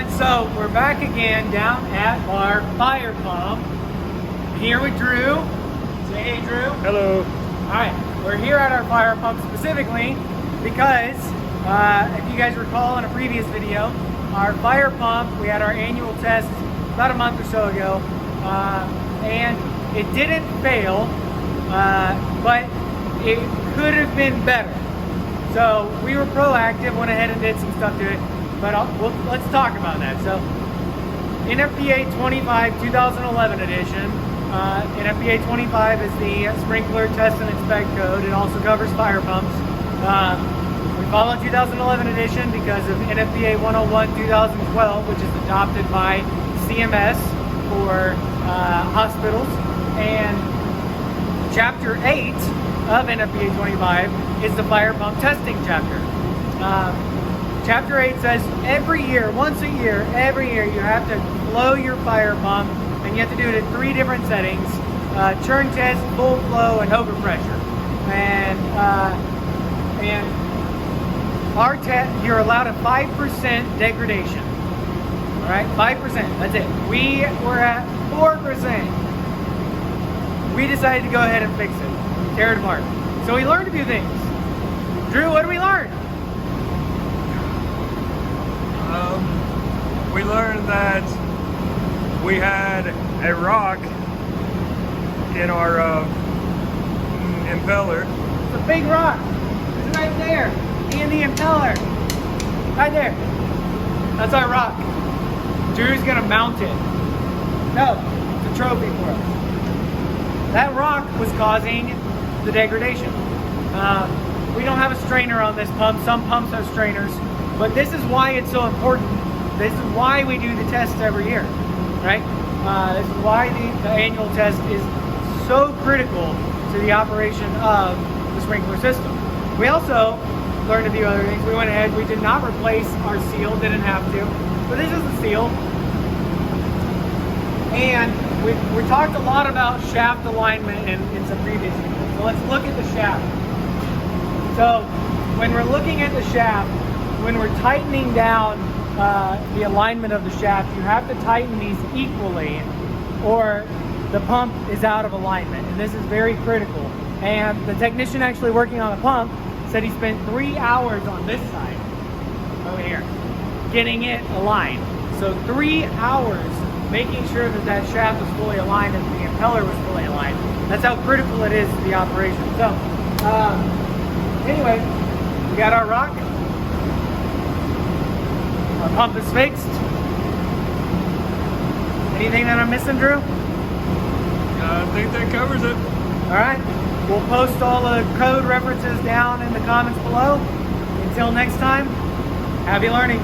Alright, so we're back again down at our fire pump. Here with Drew. Say hey, Drew. Hello. Alright, we're here at our fire pump specifically because, if you guys recall in a previous video, our fire pump, we had our annual test about a month or so ago, and it didn't fail, but it could have been better. So we were proactive, went ahead and did some stuff to it, but let's talk about that. So NFPA 25 2011 edition. NFPA 25 is the sprinkler test and inspect code. It also covers fire pumps. We follow 2011 edition because of NFPA 101 2012, which is adopted by CMS for hospitals. And Chapter 8 of NFPA 25 is the fire pump testing chapter. Chapter 8 says every year, once a year, every year you have to flow your fire pump, and you have to do it at 3 different settings: churn test, full flow, and overpressure. And our test, you're allowed a 5% degradation. All right, 5%. That's it. We were at 4%. We decided to go ahead and fix it, tear it apart. So we learned a few things. Drew, what did we learn? We learned that we had a rock in our impeller. It's a big rock. It's right there in the impeller. Right there. That's our rock. Drew's gonna mount it. No, it's a trophy for us. That rock was causing the degradation. We don't have a strainer on this pump. Some pumps have strainers, but this is why it's so important. This is why we do the test every year, right? This is why the annual test is so critical to the operation of the sprinkler system. We also learned a few other things. We went ahead, we did not replace our seal, didn't have to, but this is the seal. And we talked a lot about shaft alignment in some previous videos. So let's look at the shaft. So when we're looking at the shaft, when we're tightening down the alignment of the shaft, you have to tighten these equally or the pump is out of alignment, and this is very critical. And the technician actually working on the pump said he spent 3 hours on this side over here getting it aligned. So 3 hours making sure that that shaft was fully aligned and the impeller was fully aligned. That's how critical it is to the operation. So anyway, we got our rock. Our pump is fixed. Anything that I'm missing, Drew? I think that covers it. All right. We'll post all the code references down in the comments below. Until next time, happy learning.